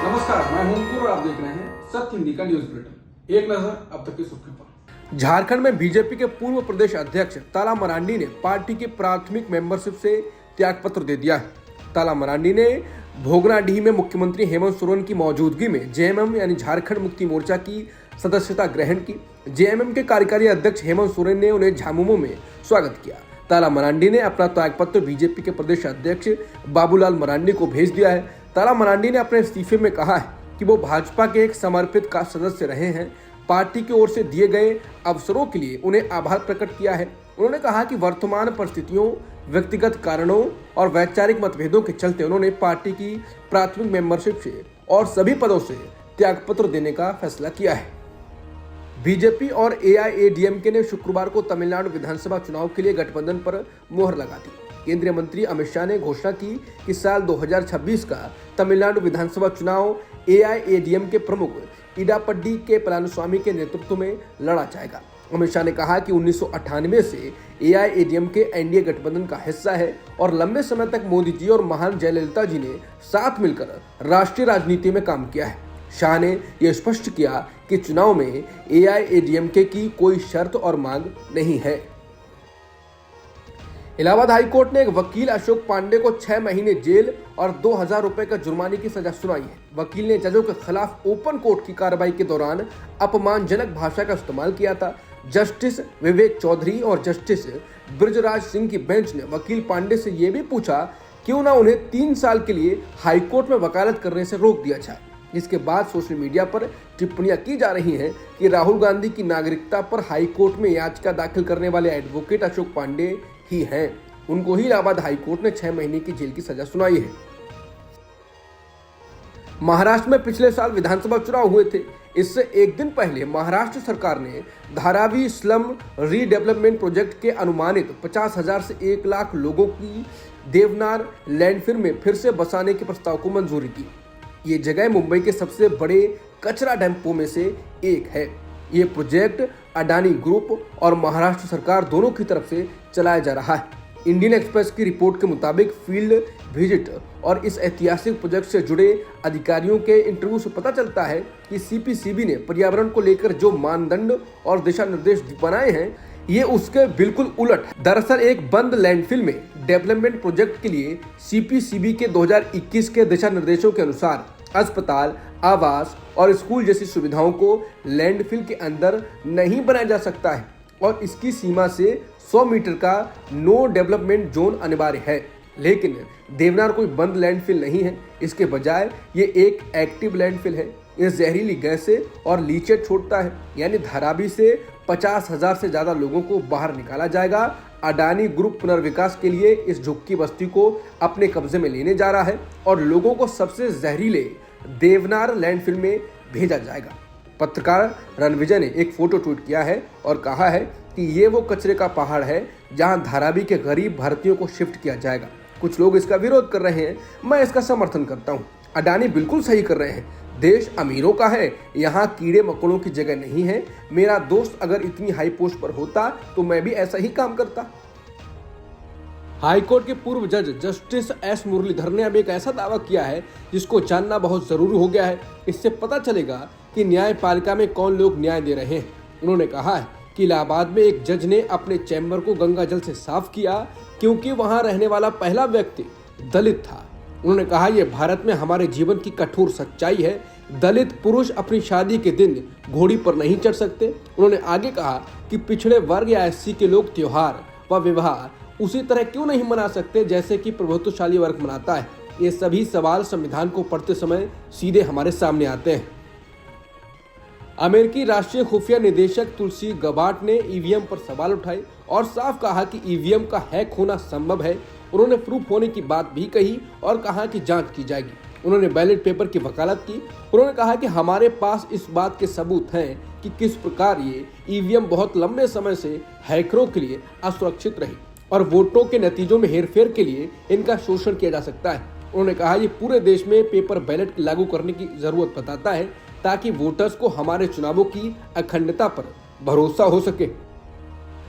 नमस्कार, मैं हूं अंकुर और आप देख रहे हैं सत्य हिंदी का न्यूज बुलेटिन। एक नजर अब तक की सुर्खियों पर। झारखंड में बीजेपी के पूर्व प्रदेश अध्यक्ष ताला मरांडी ने पार्टी की प्राथमिक मेंबरशिप से त्यागपत्र दे दिया है। ताला मरांडी ने भोगनाडीह में मुख्यमंत्री हेमंत सोरेन की मौजूदगी में जेएमएम यानी झारखंड मुक्ति मोर्चा की सदस्यता ग्रहण की। जेएमएम के कार्यकारी अध्यक्ष हेमंत सोरेन ने उन्हें झामुमो में स्वागत किया। ताला मरांडी ने अपना त्यागपत्र बीजेपी के प्रदेश अध्यक्ष बाबूलाल मरांडी को भेज दिया है। ताला मरांडी ने अपने इस्तीफे में कहा है कि वो भाजपा के एक समर्पित का सदस्य रहे हैं। पार्टी की ओर से दिए गए अवसरों के लिए उन्हें आभार प्रकट किया है। उन्होंने कहा कि वर्तमान परिस्थितियों, व्यक्तिगत कारणों और वैचारिक मतभेदों के चलते उन्होंने पार्टी की प्राथमिक मेंबरशिप से और सभी पदों से त्यागपत्र देने का फैसला किया है। बीजेपी और एआईएडीएमके ने शुक्रवार को तमिलनाडु विधानसभा चुनाव के लिए गठबंधन पर मोहर लगा दी। केंद्रीय मंत्री अमित शाह ने घोषणा की कि साल 2026 का तमिलनाडु विधानसभा चुनाव एआईएडीएमके प्रमुख इडापड्डी के पलानीस्वामी के नेतृत्व में लड़ा जाएगा। अमित शाह ने कहा कि 1998 से एआईएडीएमके एनडीए गठबंधन का हिस्सा है और लंबे समय तक मोदी जी और महान जयललिता जी ने साथ मिलकर राष्ट्रीय राजनीति में काम किया है। शाह ने यह स्पष्ट किया कि चुनाव में एआईएडीएमके की कोई शर्त और मांग नहीं है। इलाहाबाद हाईकोर्ट ने एक वकील अशोक पांडे को 6 महीने जेल और 2000 रुपए का जुर्माने की सजा सुनाई है। वकील ने जजों के खिलाफ ओपन कोर्ट की कार्रवाई के दौरान अपमानजनक भाषा का इस्तेमाल किया था। जस्टिस विवेक चौधरी और जस्टिस ब्रजराज सिंह की बेंच ने वकील पांडे से यह भी पूछा क्यों ना उन्हें 3 साल के लिए हाईकोर्ट में वकालत करने से रोक दिया जाए। इसके बाद सोशल मीडिया पर टिप्पणियां की जा रही हैं कि राहुल गांधी की नागरिकता पर हाईकोर्ट में याचिका दाखिल करने वाले एडवोकेट अशोक पांडे ही हैं। उनको ही इलाहाबाद हाईकोर्ट ने 6 महीने की जेल की सजा सुनाई है। महाराष्ट्र में पिछले साल विधानसभा चुनाव हुए थे। इससे एक दिन पहले महाराष्ट्र सरकार ने धारावी स्लम रीडेवलपमेंट प्रोजेक्ट के अनुमानित 50,000 से 1 लाख लोगों की देवनार लैंडफिल में फिर से बसाने के प्रस्ताव को मंजूरी दी। ये जगह मुंबई के सबसे बड़े कचरा डैम्पों में से एक है। ये प्रोजेक्ट अडानी ग्रुप और महाराष्ट्र सरकार दोनों की तरफ से चलाया जा रहा है। इंडियन एक्सप्रेस की रिपोर्ट के मुताबिक फील्ड विजिट और इस ऐतिहासिक प्रोजेक्ट से जुड़े अधिकारियों के इंटरव्यू से पता चलता है कि सीपीसीबी ने पर्यावरण को लेकर जो मानदंड और दिशा निर्देश बनाए हैं ये उसके बिल्कुल उलट है। दरअसल एक बंद लैंडफिल में डेवलपमेंट प्रोजेक्ट के लिए सीपीसीबी के 2021 के दिशा निर्देशों के अनुसार अस्पताल, आवास और स्कूल जैसी सुविधाओं को लैंडफिल के अंदर नहीं बनाया जा सकता है और इसकी सीमा से 100 मीटर का नो डेवलपमेंट जोन अनिवार्य है। लेकिन देवनार कोई बंद लैंडफिल नहीं है, इसके बजाय ये एक एक्टिव लैंडफिल है। ये जहरीली गैसें और लीचेट छोड़ता है, यानी धारावी से 50,000 से ज्यादा लोगों को बाहर निकाला जाएगा। अडानी ग्रुप पुनर्विकास के लिए इस झुग्गी बस्ती को अपने कब्जे में लेने जा रहा है और लोगों को सबसे जहरीले देवनार लैंडफिल में भेजा जाएगा। पत्रकार रणविजय ने एक फोटो ट्वीट किया है और कहा है कि ये वो कचरे का पहाड़ है जहां धारावी के गरीब भारतीयों को शिफ्ट किया जाएगा। कुछ लोग इसका विरोध कर रहे हैं, मैं इसका समर्थन करता हूं। अडानी बिल्कुल सही कर रहे हैं। देश अमीरों का है, यहाँ कीड़े मकोड़ों की जगह नहीं है। मेरा दोस्त अगर इतनी हाई पोस्ट पर होता तो मैं भी ऐसा ही काम करता। हाईकोर्ट के पूर्व जज जस्टिस एस मुरलीधर ने अब एक ऐसा दावा किया है जिसको जानना बहुत जरूरी हो गया है। इससे पता चलेगा कि न्यायपालिका में कौन लोग न्याय दे रहे हैं। उन्होंने कहा है कि इलाहाबाद में एक जज ने अपने चैम्बर को गंगा जल से साफ किया क्योंकि वहां रहने वाला पहला व्यक्ति दलित था। उन्होंने कहा यह भारत में हमारे जीवन की कठोर सच्चाई है। दलित पुरुष अपनी शादी के दिन घोड़ी पर नहीं चढ़ सकते। उन्होंने आगे कहा कि पिछड़े वर्ग या एससी के लोग त्योहार व विवाह उसी तरह क्यों नहीं मना सकते जैसे कि प्रभुत्वशाली वर्ग मनाता है। ये सभी सवाल संविधान को पढ़ते समय सीधे हमारे सामने आते हैं। अमेरिकी राष्ट्रीय खुफिया निदेशक तुलसी गबार्ड ने ईवीएम पर सवाल उठाए और साफ कहा कि ईवीएम का हैक होना संभव है। उन्होंने प्रूफ होने की बात भी कही और कहा कि जांच की जाएगी। उन्होंने बैलेट पेपर की वकालत की। उन्होंने कहा कि हमारे पास इस बात के सबूत हैं कि किस प्रकार ये ईवीएम बहुत लंबे समय से हैकरों के लिए असुरक्षित रही और वोटों के नतीजों में हेरफेर के लिए इनका शोषण किया जा सकता है। उन्होंने कहा ये पूरे देश में पेपर बैलेट लागू करने की जरूरत बताता है ताकि वोटर्स को हमारे चुनावों की अखंडता पर भरोसा हो सके।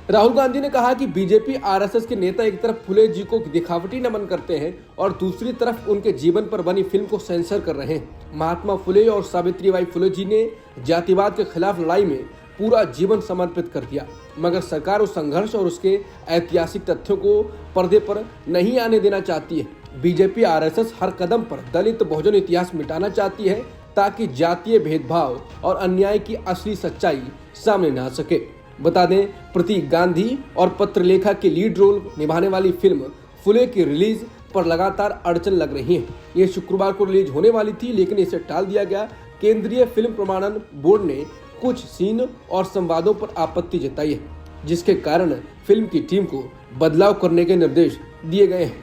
राहुल गांधी ने कहा कि बीजेपी आरएसएस के नेता एक तरफ फुले जी को दिखावटी नमन करते हैं और दूसरी तरफ उनके जीवन पर बनी फिल्म को सेंसर कर रहे हैं। महात्मा फुले और सावित्रीबाई फुले जी ने जातिवाद के खिलाफ लड़ाई में पूरा जीवन समर्पित कर दिया, मगर सरकार उस संघर्ष और उसके ऐतिहासिक तथ्यों को पर्दे पर नहीं आने देना चाहती है। बीजेपी आरएसएस हर कदम पर दलित बहुजन इतिहास मिटाना चाहती है ताकि जातीय भेदभाव और अन्याय की असली सच्चाई सामने न आ सके। बता दें, प्रतीक गांधी और पत्रलेखा के लीड रोल निभाने वाली फिल्म फुले की रिलीज पर लगातार अड़चन लग रही है। ये शुक्रवार को रिलीज होने वाली थी, लेकिन इसे टाल दिया गया। केंद्रीय फिल्म प्रमाणन बोर्ड ने कुछ सीन और संवादों पर आपत्ति जताई है, जिसके कारण फिल्म की टीम को बदलाव करने के निर्देश दिए गए हैं।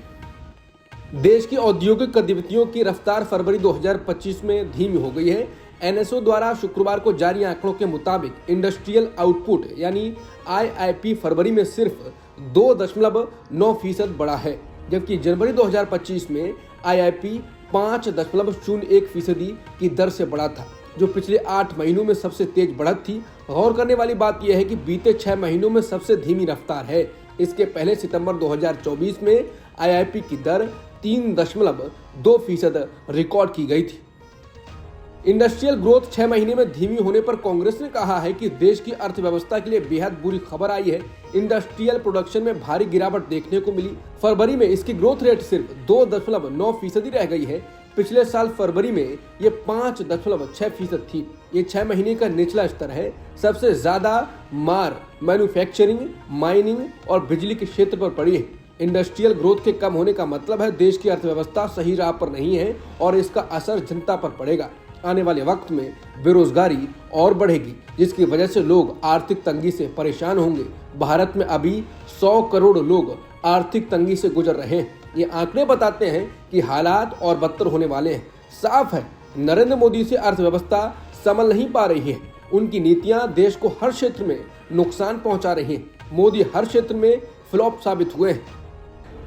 देश की औद्योगिक गतिविधियों की रफ्तार फरवरी 2025 में धीमी हो गई है। एनएसओ द्वारा शुक्रवार को जारी आंकड़ों के मुताबिक इंडस्ट्रियल आउटपुट यानी आईआईपी फरवरी में सिर्फ 2.9% बढ़ा है, जबकि जनवरी 2025 में आईआईपी 5.01% की दर से बढ़ा था, जो पिछले 8 महीनों में सबसे तेज बढ़त थी। गौर करने वाली बात यह है कि बीते 6 महीनों में सबसे धीमी रफ्तार है। इसके पहले सितंबर 2024 में आईआईपी की दर 3.2% रिकॉर्ड की गई थी। इंडस्ट्रियल ग्रोथ 6 महीने में धीमी होने पर कांग्रेस ने कहा है कि देश की अर्थव्यवस्था के लिए बेहद बुरी खबर आई है। इंडस्ट्रियल प्रोडक्शन में भारी गिरावट देखने को मिली। फरवरी में इसकी ग्रोथ रेट सिर्फ 2.9% रह गई है। पिछले साल फरवरी में ये 5.6% थी। ये 6 महीने का निचला स्तर है। सबसे ज्यादा मार मैन्युफैक्चरिंग, माइनिंग और बिजली के क्षेत्र पर पड़ी है। इंडस्ट्रियल ग्रोथ के कम होने का मतलब है देश की अर्थव्यवस्था सही राह पर नहीं है और इसका असर जनता पर पड़ेगा। आने वाले वक्त में बेरोजगारी और बढ़ेगी, जिसकी वजह से लोग आर्थिक तंगी से परेशान होंगे। भारत में अभी 100 करोड़ लोग आर्थिक तंगी से गुजर रहे हैं। ये आंकड़े बताते हैं कि हालात और बदतर होने वाले हैं। साफ है, नरेंद्र मोदी से अर्थव्यवस्था संभल नहीं पा रही है। उनकी नीतियां देश को हर क्षेत्र में नुकसान पहुंचा रही हैं। मोदी हर क्षेत्र में फ्लॉप साबित हुए हैं।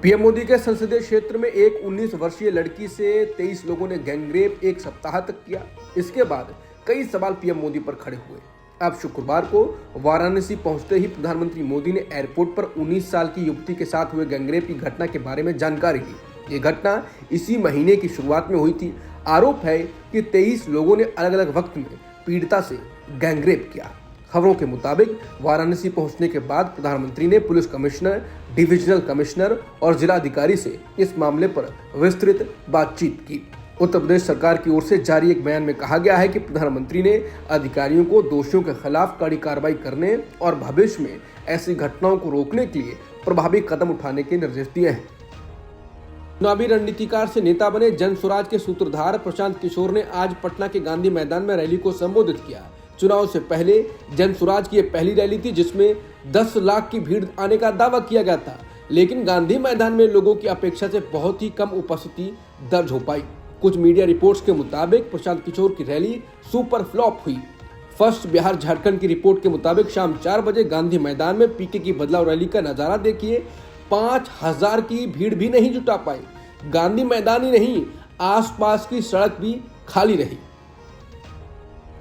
पीएम मोदी के संसदीय क्षेत्र में एक 19 वर्षीय लड़की से 23 लोगों ने गैंगरेप एक सप्ताह तक किया। इसके बाद कई सवाल पीएम मोदी पर खड़े हुए। अब शुक्रवार को वाराणसी पहुंचते ही प्रधानमंत्री मोदी ने एयरपोर्ट पर 19 साल की युवती के साथ हुए गैंगरेप की घटना के बारे में जानकारी दी। ये घटना इसी महीने की शुरुआत में हुई थी। आरोप है कि 23 लोगों ने अलग अलग वक्त में पीड़िता से गैंगरेप किया। खबरों के मुताबिक वाराणसी पहुंचने के बाद प्रधानमंत्री ने पुलिस कमिश्नर, डिविजनल कमिश्नर और जिलाधिकारी से इस मामले पर विस्तृत बातचीत की। उत्तर प्रदेश सरकार की ओर से जारी एक बयान में कहा गया है कि प्रधानमंत्री ने अधिकारियों को दोषियों के खिलाफ कड़ी कार्रवाई करने और भविष्य में ऐसी घटनाओं को रोकने के लिए प्रभावी कदम उठाने के निर्देश दिए हैं। चुनावी रणनीतिकार से नेता बने जन स्वराज के सूत्रधार प्रशांत किशोर ने आज पटना के गांधी मैदान में रैली को संबोधित किया। चुनाव से पहले जन स्वराज की यह पहली रैली थी जिसमें 10 लाख की भीड़ आने का दावा किया गया था, लेकिन गांधी मैदान में लोगों की अपेक्षा से बहुत ही कम उपस्थिति दर्ज हो पाई। कुछ मीडिया रिपोर्ट्स के मुताबिक प्रशांत किशोर की रैली सुपर फ्लॉप हुई। फर्स्ट बिहार झारखंड की रिपोर्ट के मुताबिक शाम 4 बजे गांधी मैदान में पीके की बदलाव रैली का नजारा देखिए। 5000 की भीड़ भी नहीं जुटा पाई। गांधी मैदान ही नहीं, आसपास की सड़क भी खाली रही।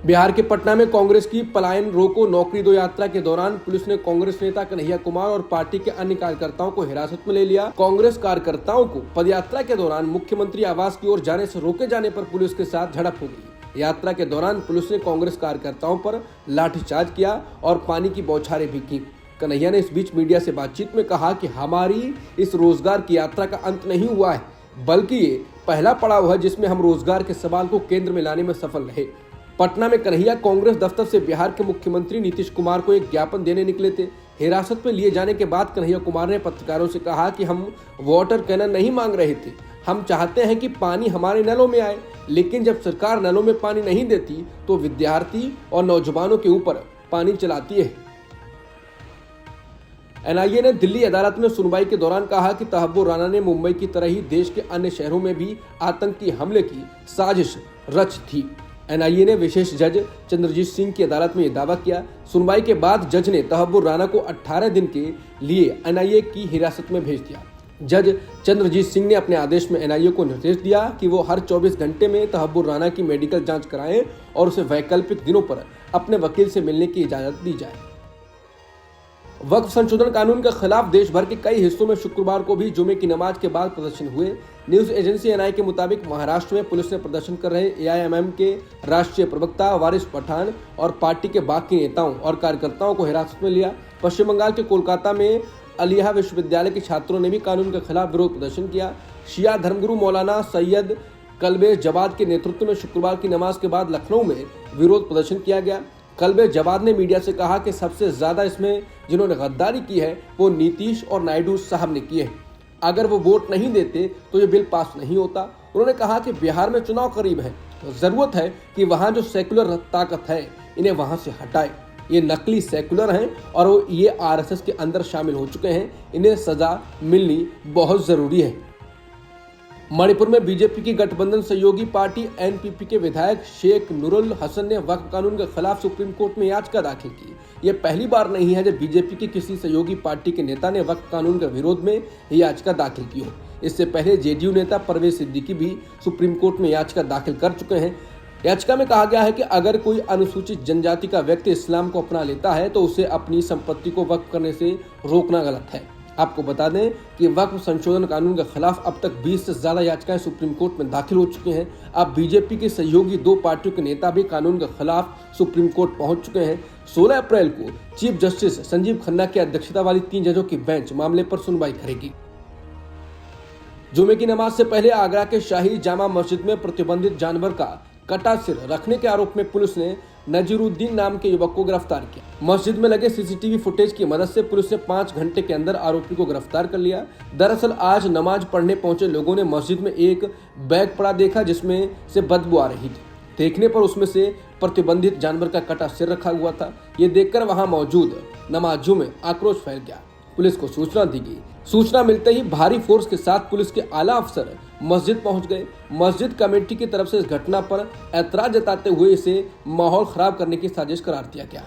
बिहार के पटना में कांग्रेस की पलायन रोको नौकरी दो यात्रा के दौरान पुलिस ने कांग्रेस नेता कन्हैया कुमार और पार्टी के अन्य कार्यकर्ताओं को हिरासत में ले लिया। कांग्रेस कार्यकर्ताओं को पदयात्रा के दौरान मुख्यमंत्री आवास की ओर जाने से रोके जाने पर पुलिस के साथ झड़प हो गई। यात्रा के दौरान पुलिस ने कांग्रेस कार्यकर्ताओं पर लाठीचार्ज किया और पानी की बौछारें भी की। कन्हैया ने इस बीच मीडिया से बातचीत में कहा कि हमारी इस रोजगार की यात्रा का अंत नहीं हुआ है, बल्कि ये पहला पड़ाव है जिसमें हम रोजगार के सवाल को केंद्र में लाने में सफल रहे। पटना में कन्हैया कांग्रेस दफ्तर से बिहार के मुख्यमंत्री नीतीश कुमार को एक ज्ञापन देने निकले थे। हिरासत में लिए जाने के बाद कन्हैया कुमार ने पत्रकारों से कहा कि हम वाटर कैनन नहीं मांग रहे थे, हम चाहते हैं कि पानी हमारे नलों में आए, लेकिन जब सरकार नलों में पानी नहीं देती तो विद्यार्थी और नौजवानों के ऊपर पानी चलाती है। एनआईए ने दिल्ली अदालत में सुनवाई के दौरान कहा कि तहब्बुर राना ने मुंबई की तरह ही देश के अन्य शहरों में भी आतंकी हमले की साजिश रच थी। एनआईए ने विशेष जज चंद्रजीत सिंह की अदालत में यह दावा किया। सुनवाई के बाद जज ने तहब्बुर राना को 18 दिन के लिए एनआईए की हिरासत में भेज दिया। जज चंद्रजीत सिंह ने अपने आदेश में एनआईए को निर्देश दिया कि वो हर 24 घंटे में तहब्बुर राना की मेडिकल जांच कराएं और उसे वैकल्पिक दिनों पर अपने वकील से मिलने की इजाजत दी जाए। वक्फ संशोधन कानून के खिलाफ देश भर के कई हिस्सों में शुक्रवार को भी जुमे की नमाज के बाद प्रदर्शन हुए। न्यूज एजेंसी एनआई के मुताबिक महाराष्ट्र में पुलिस ने प्रदर्शन कर रहे एआईएमएम के राष्ट्रीय प्रवक्ता वारिस पठान और पार्टी के बाकी नेताओं और कार्यकर्ताओं को हिरासत में लिया। पश्चिम बंगाल के कोलकाता में अलिया विश्वविद्यालय के छात्रों ने भी कानून के खिलाफ विरोध प्रदर्शन किया। शिया धर्मगुरु मौलाना सैयद कल्बे जवाद के नेतृत्व में शुक्रवार की नमाज के बाद लखनऊ में विरोध प्रदर्शन किया गया। कल्बे जवाद ने मीडिया से कहा कि सबसे ज्यादा इसमें जिन्होंने गद्दारी की है वो नीतीश और नायडू साहब ने की है। अगर वो वोट नहीं देते तो ये बिल पास नहीं होता। उन्होंने कहा कि बिहार में चुनाव करीब है, जरूरत है कि वहां जो सेक्युलर ताकत है इन्हें वहां से हटाए। ये नकली सेक्युलर हैं और वो ये आरएसएस के अंदर शामिल हो चुके हैं, इन्हें सजा मिलनी बहुत जरूरी है। मणिपुर में बीजेपी की गठबंधन सहयोगी पार्टी एनपीपी के विधायक शेख नूरुल हसन ने वक्फ कानून के खिलाफ सुप्रीम कोर्ट में याचिका दाखिल की। ये पहली बार नहीं है जब बीजेपी की किसी सहयोगी पार्टी के नेता ने वक्फ कानून के विरोध में याचिका दाखिल की हो। इससे पहले जेडीयू नेता परवेज सिद्दीकी भी सुप्रीम कोर्ट में याचिका दाखिल कर चुके हैं। याचिका में कहा गया है कि अगर कोई अनुसूचित जनजाति का व्यक्ति इस्लाम को अपना लेता है तो उसे अपनी संपत्ति को वक्फ करने से रोकना गलत है। आपको बता दें कि वक्फ संशोधन कानून के खिलाफ अब तक 20 से ज्यादा याचिकाएं सुप्रीम कोर्ट में दाखिल हो चुकी हैं। अब बीजेपी के सहयोगी दो पार्टियों के नेता भी कानून के खिलाफ सुप्रीम कोर्ट पहुंच चुके हैं। 16 अप्रैल को चीफ जस्टिस संजीव खन्ना की अध्यक्षता वाली 3 जजों की बेंच मामले पर सुनवाई करेगी। जुमे की नमाज से पहले आगरा के शाही जामा मस्जिद में प्रतिबंधित जानवर का कटा सिर रखने के आरोप में पुलिस ने नजीरुद्दीन नाम के युवक को गिरफ्तार किया। मस्जिद में लगे सीसीटीवी फुटेज की मदद से पुलिस ने 5 घंटे के अंदर आरोपी को गिरफ्तार कर लिया। दरअसल आज नमाज पढ़ने पहुंचे लोगों ने मस्जिद में एक बैग पड़ा देखा जिसमें से बदबू आ रही थी। देखने पर उसमें से प्रतिबंधित जानवर का कटा सिर रखा हुआ था। ये देखकर वहां मौजूद नमाजियों में आक्रोश फैल गया। पुलिस को सूचना दी गई। सूचना मिलते ही भारी फोर्स के साथ पुलिस के आला अफसर मस्जिद पहुंच गए। मस्जिद कमेटी की तरफ से इस घटना पर ऐतराज जताते हुए इसे माहौल खराब करने की साजिश करार दिया गया।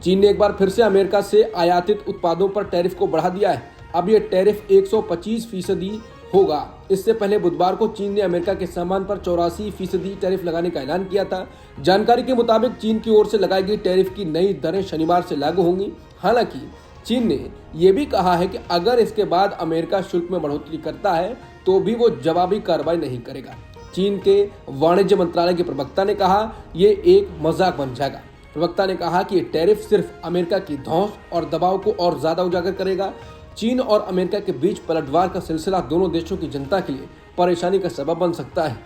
चीन ने एक बार फिर से अमेरिका से आयातित उत्पादों पर टैरिफ को बढ़ा दिया है। अब यह टैरिफ 125% होगा। इससे पहले बुधवार को चीन ने अमेरिका के सामान पर 84% टैरिफ लगाने का ऐलान किया था। जानकारी के मुताबिक चीन की ओर से लगाई गई टैरिफ की नई दरें शनिवार से लागू होंगी। हालांकि चीन ने यह भी कहा है कि अगर इसके बाद अमेरिका शुल्क में बढ़ोतरी करता है तो भी वो जवाबी कार्रवाई नहीं करेगा। चीन के वाणिज्य मंत्रालय के प्रवक्ता ने कहा ये एक मजाक बन जाएगा। प्रवक्ता ने कहा कि ये टैरिफ सिर्फ अमेरिका की धौंस और दबाव को और ज्यादा उजागर करेगा। चीन और अमेरिका के बीच पलटवार का सिलसिला दोनों देशों की जनता के लिए परेशानी का सबब बन सकता है।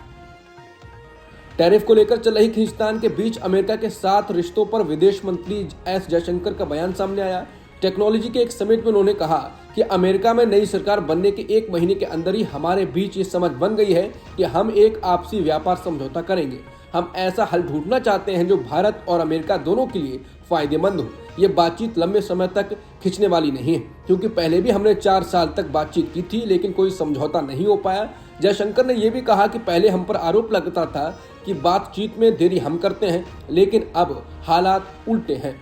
टैरिफ को लेकर चल रही खींचतान के बीच अमेरिका के 7 रिश्तों पर विदेश मंत्री एस जयशंकर का बयान सामने आया। टेक्नोलॉजी के एक समिट में उन्होंने कहा कि अमेरिका में नई सरकार बनने के 1 महीने के अंदर ही हमारे बीच ये समझ बन गई है कि हम एक आपसी व्यापार समझौता करेंगे। हम ऐसा हल ढूंढना चाहते हैं जो भारत और अमेरिका दोनों के लिए फायदेमंद हो। ये बातचीत लंबे समय तक खिंचने वाली नहीं है, क्योंकि पहले भी हमने 4 साल तक बातचीत की थी लेकिन कोई समझौता नहीं हो पाया। जयशंकर ने यह भी कहा कि पहले हम पर आरोप लगता था कि बातचीत में देरी हम करते हैं, लेकिन अब हालात उल्टे हैं।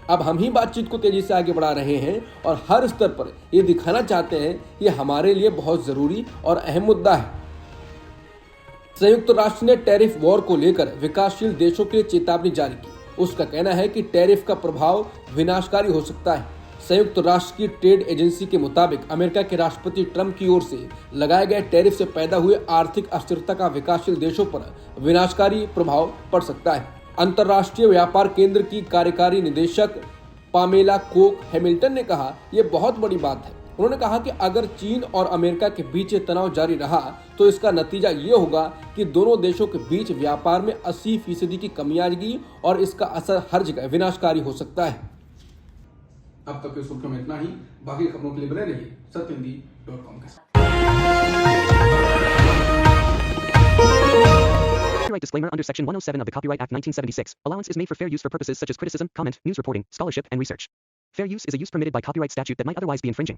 अब हम ही बातचीत को तेजी से आगे बढ़ा रहे हैं और हर स्तर पर ये दिखाना चाहते हैं कि हमारे लिए बहुत जरूरी और अहम मुद्दा है। संयुक्त राष्ट्र ने टैरिफ वॉर को लेकर विकासशील देशों के लिए चेतावनी जारी की। उसका कहना है कि टैरिफ का प्रभाव विनाशकारी हो सकता है। संयुक्त राष्ट्र की ट्रेड एजेंसी के मुताबिक अमेरिका के राष्ट्रपति ट्रंप की ओर से लगाए गए टैरिफ से पैदा हुए आर्थिक अस्थिरता का विकासशील देशों पर विनाशकारी प्रभाव पड़ सकता है। अंतर्राष्ट्रीय व्यापार केंद्र की कार्यकारी निदेशक पामेला कोक हैमिल्टन ने कहा यह बहुत बड़ी बात है। उन्होंने कहा कि अगर चीन और अमेरिका के बीच ये तनाव जारी रहा तो इसका नतीजा ये होगा कि दोनों देशों के बीच व्यापार में 80% की कमी आएगी और इसका असर हर जगह विनाशकारी हो सकता है। अब तक की सुर्खियों में इतना ही। बाकी खबरों के लिए बने रहिए सत्यहिंदी.com के साथ। Copyright disclaimer under Section 107 of the Copyright Act 1976. Allowance is made for fair use for purposes such as criticism, comment, news reporting, scholarship, and research. Fair use is a use permitted by copyright statute that might otherwise be infringing.